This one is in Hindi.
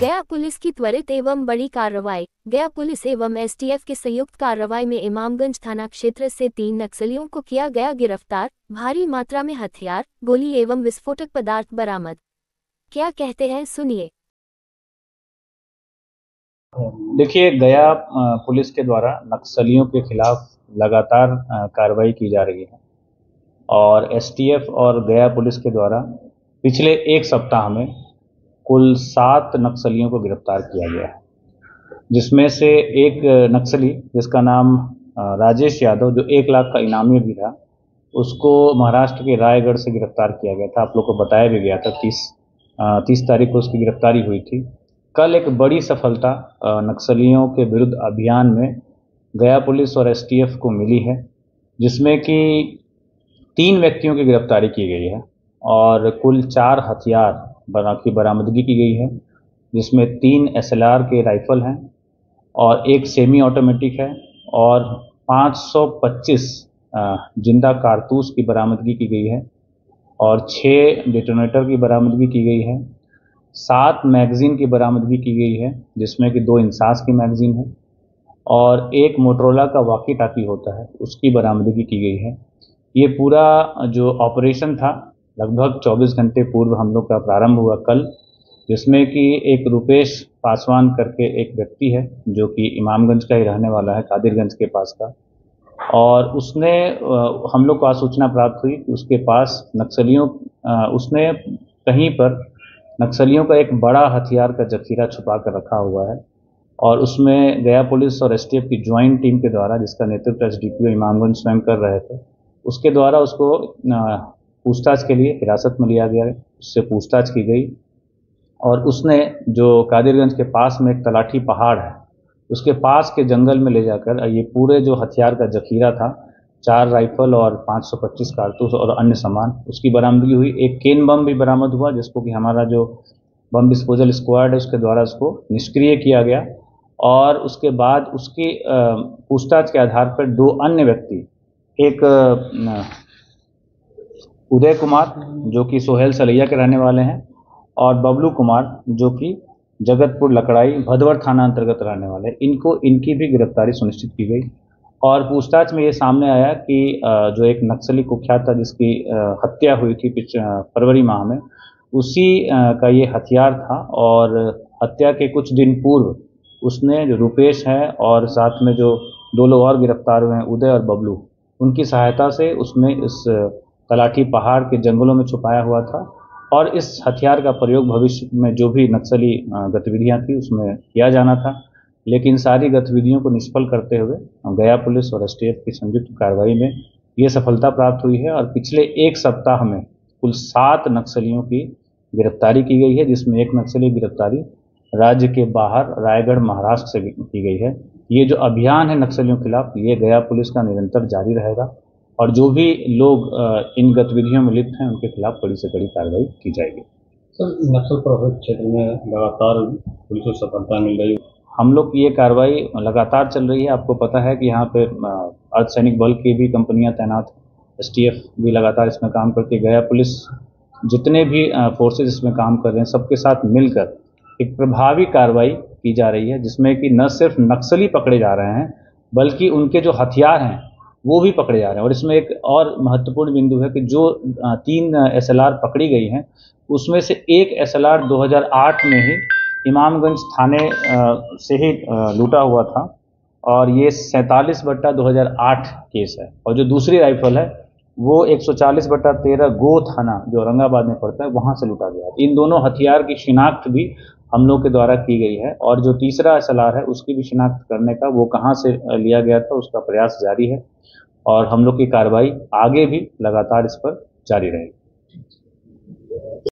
गया पुलिस की त्वरित एवं बड़ी कार्रवाई। गया पुलिस एवं एसटीएफ के संयुक्त कार्रवाई में इमामगंज थाना क्षेत्र से 3 नक्सलियों को किया गया गिरफ्तार। भारी मात्रा में हथियार, गोली एवं विस्फोटक पदार्थ बरामद। क्या कहते हैं, सुनिए। देखिए, गया पुलिस के द्वारा नक्सलियों के खिलाफ लगातार कार्रवाई की जा रही है और एसटीएफ और गया पुलिस के द्वारा पिछले एक सप्ताह में कुल 7 नक्सलियों को गिरफ्तार किया गया है, जिसमें से एक नक्सली जिसका नाम राजेश यादव, जो 1 लाख का इनामी भी था, उसको महाराष्ट्र के रायगढ़ से गिरफ्तार किया गया था। आप लोग को बताया भी गया था 30 तारीख को उसकी गिरफ्तारी हुई थी। कल एक बड़ी सफलता नक्सलियों के विरुद्ध अभियान में गया पुलिस और एसटीएफ को मिली है, जिसमें कि 3 व्यक्तियों की गिरफ्तारी की गई है और कुल 4 हथियार की बरामदगी की गई है, जिसमें 3 एसएलआर के राइफल हैं और 1 सेमी ऑटोमेटिक है और 525 जिंदा कारतूस की बरामदगी की गई है और 6 डेटोनेटर की बरामदगी की गई है। 7 मैगजीन की बरामदगी की गई है, जिसमें कि 2 इंसास की मैगजीन है और 1 मोटरोला का वॉकी टाकी होता है, उसकी बरामदगी की गई है। ये पूरा जो ऑपरेशन था लगभग 24 घंटे पूर्व हम लोग का प्रारंभ हुआ कल, जिसमें कि एक रुपेश पासवान करके एक व्यक्ति है जो कि इमामगंज का ही रहने वाला है, कादिरगंज के पास का, और उसने हम लोग को आज सूचना प्राप्त हुई कि उसके पास उसने कहीं पर नक्सलियों का एक बड़ा हथियार का जखीरा छुपा कर रखा हुआ है और उसमें गया पुलिस और एसटीएफ की ज्वाइंट टीम के द्वारा, जिसका नेतृत्व एसडीपीओ इमामगंज स्वयं कर रहे थे, उसके द्वारा उसको पूछताछ के लिए हिरासत में लिया गया, उससे पूछताछ की गई और उसने जो कादिरगंज के पास में एक तलाठी पहाड़ है, उसके पास के जंगल में ले जाकर ये पूरे जो हथियार का जखीरा था, 4 राइफल और 525 कारतूस और अन्य सामान, उसकी बरामदगी हुई। एक केन बम भी बरामद हुआ, जिसको कि हमारा जो बम डिस्पोजल स्क्वाड है उसके द्वारा उसको निष्क्रिय किया गया और उसके बाद उसकी पूछताछ के आधार पर 2 अन्य व्यक्ति, एक उदय कुमार जो कि सोहेल सलैया के रहने वाले हैं और बबलू कुमार जो कि जगतपुर लकड़ाई भदवर थाना अंतर्गत रहने वाले, इनकी भी गिरफ्तारी सुनिश्चित की गई और पूछताछ में ये सामने आया कि जो एक नक्सली कुख्यात था जिसकी हत्या हुई थी फरवरी माह में, उसी का ये हथियार था और हत्या के कुछ दिन पूर्व उसने जो रुपेश है और साथ में जो 2 लोग और गिरफ्तार हुए हैं, उदय और बबलू, उनकी सहायता से उसने इस तलाठी पहाड़ के जंगलों में छुपाया हुआ था और इस हथियार का प्रयोग भविष्य में जो भी नक्सली गतिविधियां थी उसमें किया जाना था। लेकिन सारी गतिविधियों को निष्फल करते हुए गया पुलिस और एसटीएफ की संयुक्त कार्रवाई में ये सफलता प्राप्त हुई है और पिछले एक सप्ताह में कुल 7 नक्सलियों की गिरफ्तारी की गई है, जिसमें एक नक्सली गिरफ्तारी राज्य के बाहर रायगढ़ महाराष्ट्र से की गई है। ये जो अभियान है नक्सलियों के खिलाफ, ये गया पुलिस का निरंतर जारी रहेगा और जो भी लोग इन गतिविधियों में लिप्त हैं उनके खिलाफ कड़ी से कड़ी कार्रवाई की जाएगी। सर, नक्सल प्रभावित क्षेत्र में लगातार पुलिस को सफलता मिल रही है। हम लोग की ये कार्रवाई लगातार चल रही है। आपको पता है कि यहाँ पे अर्धसैनिक बल की भी कंपनियां तैनात हैं, एसटीएफ भी लगातार इसमें काम करती है, गया पुलिस, जितने भी फोर्सेज इसमें काम कर रहे हैं, सबके साथ मिलकर एक प्रभावी कार्रवाई की जा रही है, जिसमें कि न सिर्फ नक्सली पकड़े जा रहे हैं बल्कि उनके जो हथियार हैं वो भी पकड़े जा रहे हैं। और इसमें एक और महत्वपूर्ण बिंदु है कि जो 3 एसएलआर पकड़ी गई हैं, उसमें से एक एसएलआर 2008 में ही इमामगंज थाने से ही लूटा हुआ था और ये 47/2008 केस है और जो दूसरी राइफल है वो 140/13 गो थाना जो औरंगाबाद में पड़ता है वहाँ से लूटा गया। इन दोनों हथियार की शिनाख्त भी हम लोग के द्वारा की गई है और जो तीसरा एसएलआर है उसकी भी शिनाख्त करने का, वो कहाँ से लिया गया था, उसका प्रयास जारी है और हम लोग की कार्रवाई आगे भी लगातार इस पर जारी रहेगी।